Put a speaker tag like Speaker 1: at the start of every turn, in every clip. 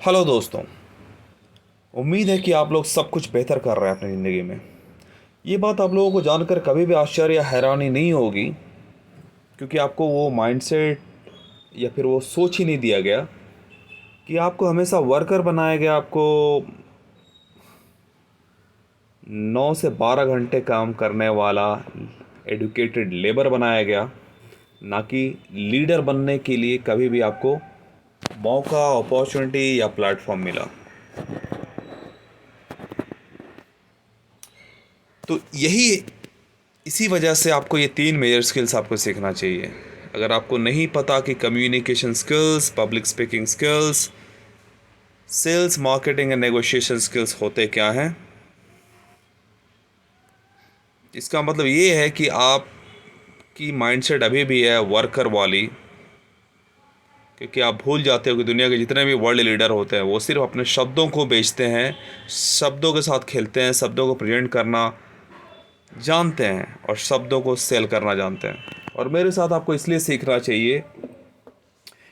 Speaker 1: Hello दोस्तों। उम्मीद है कि आप लोग सब कुछ बेहतर कर रहे हैं अपनी ज़िंदगी में। ये बात आप लोगों को जानकर कभी भी आश्चर्य या हैरानी नहीं होगी, क्योंकि आपको वो माइंडसेट या फिर वो सोच ही नहीं दिया गया कि आपको हमेशा वर्कर बनाया गया। आपको 9 से 12 घंटे काम करने वाला एडुकेटेड लेबर बनाया गया, ना कि लीडर बनने के लिए कभी भी आपको मौका, अपॉर्चुनिटी या प्लेटफॉर्म मिला। तो यही इसी वजह से आपको ये 3 मेजर स्किल्स आपको सीखना चाहिए। अगर आपको नहीं पता कि communication skills, public speaking skills, sales, marketing and negotiation skills होते क्या हैं, इसका मतलब ये है कि आपकी माइंडसेट अभी भी है वर्कर वाली, क्योंकि आप भूल जाते हो कि दुनिया के जितने भी वर्ल्ड लीडर होते हैं वो सिर्फ अपने शब्दों को बेचते हैं, शब्दों के साथ खेलते हैं, शब्दों को प्रेजेंट करना जानते हैं और शब्दों को सेल करना जानते हैं। और मेरे साथ आपको इसलिए सीखना चाहिए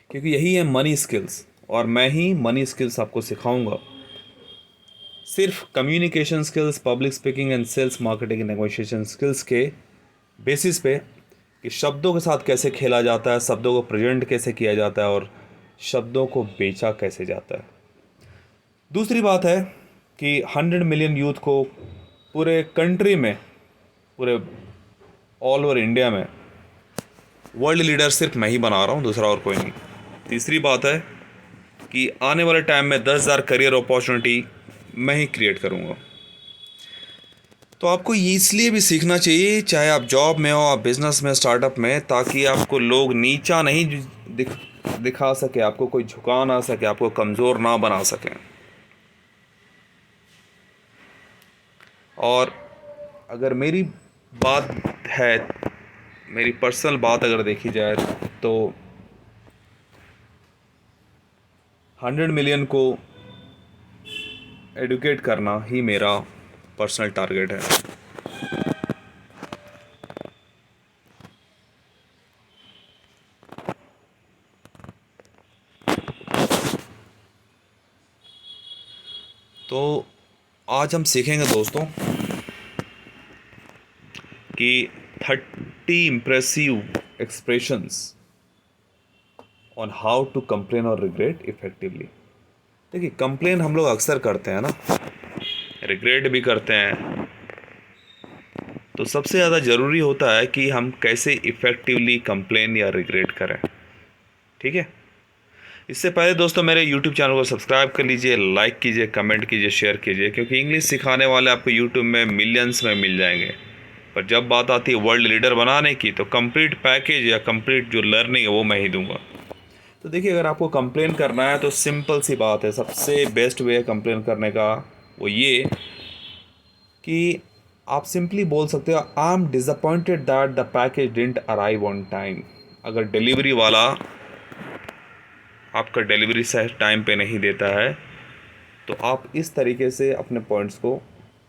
Speaker 1: क्योंकि यही है मनी स्किल्स, और मैं ही मनी स्किल्स आपको सिखाऊंगा। सिर्फ communication skills, public speaking and sales, marketing negotiation skills के बेसिस पे कि शब्दों के साथ कैसे खेला जाता है, शब्दों को प्रेजेंट कैसे किया जाता है और शब्दों को बेचा कैसे जाता है। दूसरी बात है कि 100 मिलियन यूथ को पूरे कंट्री में, पूरे ऑल ओवर इंडिया में वर्ल्ड लीडर सिर्फ मैं ही बना रहा हूँ, दूसरा और कोई नहीं। तीसरी बात है कि आने वाले टाइम में 10,000 करियर अपॉर्चुनिटी मैं ही क्रिएट करूँगा। तो आपको ये इसलिए भी सीखना चाहिए, चाहे आप जॉब में हो, आप बिज़नेस में, स्टार्टअप में, ताकि आपको लोग नीचा नहीं दिखा सके, आपको कोई झुका ना सके, आपको कमज़ोर ना बना सकें। और अगर मेरी बात है, मेरी पर्सनल बात अगर देखी जाए, तो 100 मिलियन को एडुकेट करना ही मेरा पर्सनल टारगेट है। तो आज हम सीखेंगे दोस्तों कि 30 impressive expressions on how to complain और रिग्रेट इफेक्टिवली। देखिए, कंप्लेन हम लोग अक्सर करते हैं ना, रिग्रेट भी करते हैं। तो सबसे ज़्यादा ज़रूरी होता है कि हम कैसे इफ़ेक्टिवली कंप्लेन या रिग्रेट करें। ठीक है। इससे पहले दोस्तों मेरे यूट्यूब चैनल को सब्सक्राइब कर लीजिए, लाइक कीजिए, कमेंट कीजिए, शेयर कीजिए, क्योंकि इंग्लिश सिखाने वाले आपको यूट्यूब में मिलियंस में मिल जाएंगे। पर जब बात आती है वर्ल्ड लीडर बनाने की, तो कंप्लीट पैकेज या कंप्लीट जो लर्निंग है वो मैं ही दूंगा। तो देखिए, अगर आपको कंप्लेन करना है तो सिंपल सी बात है, सबसे बेस्ट वे है कंप्लेन करने का वो ये कि आप सिंपली बोल सकते हो, I am disappointed that the package didn't arrive on time. अगर डिलीवरी वाला आपका डिलीवरी से टाइम पे नहीं देता है, तो आप इस तरीके से अपने पॉइंट्स को,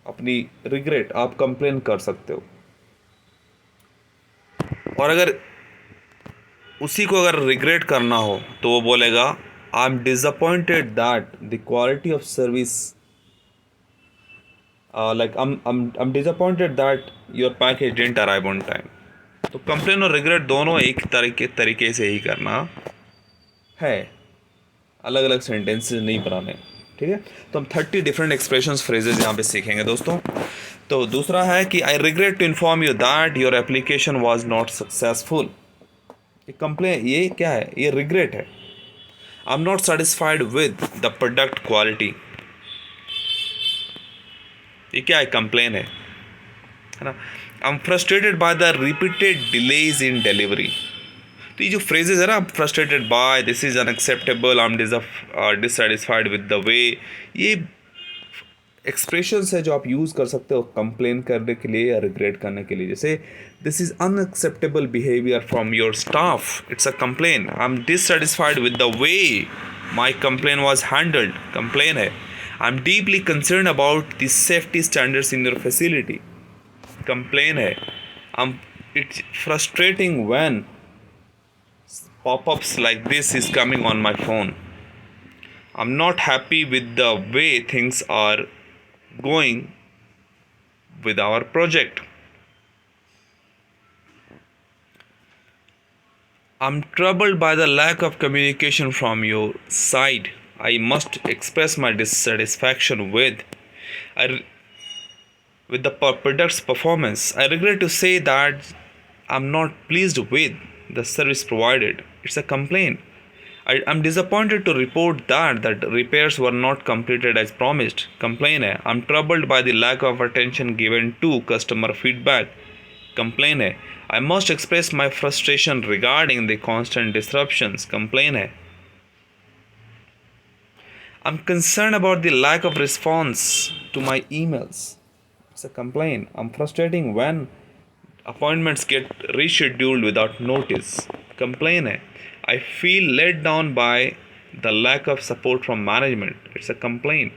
Speaker 1: अपनी रिग्रेट आप कंप्लेन कर सकते हो। और अगर उसी को अगर रिग्रेट करना हो तो वो बोलेगा, I am disappointed that the quality of service, like I'm disappointed that your package didn't arrive on time। तो कंप्लेन और रिग्रेट दोनों एक तरीके से ही करना है, अलग अलग सेंटेंसेस नहीं बनाने। ठीक है। तो हम 30 डिफरेंट एक्सप्रेशंस, फ्रेजेस यहाँ पे सीखेंगे दोस्तों। तो दूसरा है कि I regret to inform you that your application was not successful. ये कंप्लेन, ये क्या है, ये रिग्रेट है। I am not satisfied with the product quality. ये क्या है, कंप्लेन है ना। I am frustrated by the repeated delays in delivery. तो ये जो फ्रेजेस है ना, frustrated by, this is unacceptable, I am dissatisfied with the way, ये एक्सप्रेशंस है जो आप यूज़ कर सकते हो कंप्लेन करने के लिए या रिग्रेट करने के लिए। जैसे, this is unacceptable behaviour from your staff, it's a complain. I am dissatisfied with the way my complain was handled, complain है। I am deeply concern about the safety standards in your facility, complain है। It's frustrating when pop-ups like this is coming on my phone, I'm not happy with the way things are going with our project. I'm troubled by the lack of communication from your side. I must express my dissatisfaction I, with the product's performance. I regret to say that I'm not pleased with the service provided. It's a complaint. I'm disappointed to report that repairs were not completed as promised. Complaint है. I'm troubled by the lack of attention given to customer feedback. Complaint है. I must express my frustration regarding the constant disruptions. Complaint है. I'm concerned about the lack of response to my emails. It's a complaint. I'm frustrating when appointments get rescheduled without notice. Complaint है. I feel let down by the lack of support from management. It's a complaint.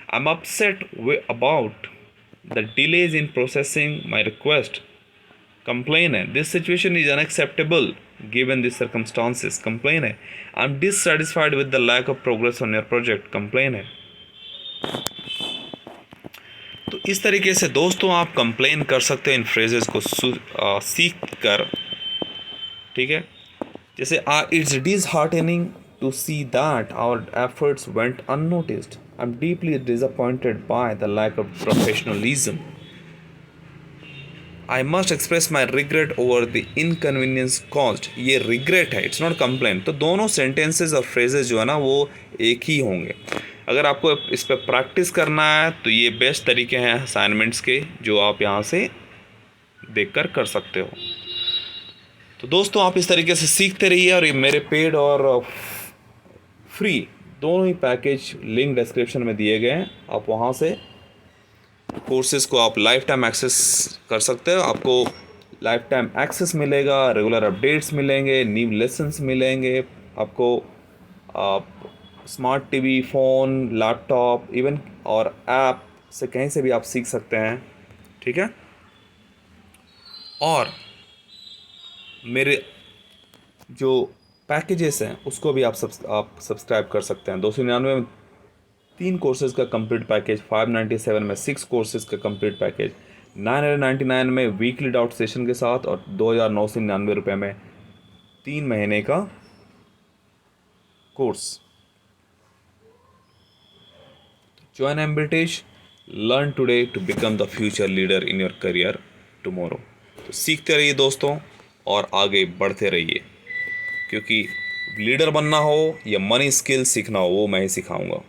Speaker 1: I'm upset about the delays in processing my request. Complaint है. This situation is unacceptable given the circumstances. Complaint है. I'm dissatisfied with the lack of progress on your project. Complaint है. तो इस तरीके से दोस्तों आप complain कर सकते हैं इन फ्रेजेस को सीख कर, ठीक है। जैसे it's disheartening to see that our efforts went unnoticed. I am deeply disappointed by the lack of professionalism. I must express my regret over the inconvenience caused. ये रिग्रेट है, इट्स नॉट कंप्लेंट। तो दोनों sentences और phrases जो है ना वो एक ही होंगे। अगर आपको इस पर प्रैक्टिस करना है तो ये बेस्ट तरीके हैं असाइनमेंट्स के जो आप यहाँ से देखकर कर सकते हो। तो दोस्तों आप इस तरीके से सीखते रहिए और ये मेरे पेड और फ्री दोनों ही पैकेज लिंक डिस्क्रिप्शन में दिए गए हैं। आप वहाँ से कोर्सेज़ को आप लाइफ टाइम एक्सेस कर सकते हो। आपको लाइफ टाइम एक्सेस मिलेगा, रेगुलर अपडेट्स मिलेंगे, न्यू लेसन्स मिलेंगे आपको। आप smart TV, phone, laptop even और ऐप से कहीं से भी आप सीख सकते हैं, ठीक है। और मेरे जो पैकेजेस हैं उसको भी आप सब्सक्राइब कर सकते हैं। 299 में 3 कोर्सेज़ का कंप्लीट पैकेज, 597 में 6 कोर्सेज़ का कंप्लीट पैकेज, 999 में वीकली डाउट सेशन के साथ और 2,999 में 3 महीने का course. Join Ambitious, learn today to become the future leader in your career tomorrow। तो सीखते रहिए दोस्तों और आगे बढ़ते रहिए, क्योंकि लीडर बनना हो या मनी स्किल सीखना हो वो मैं ही सिखाऊंगा।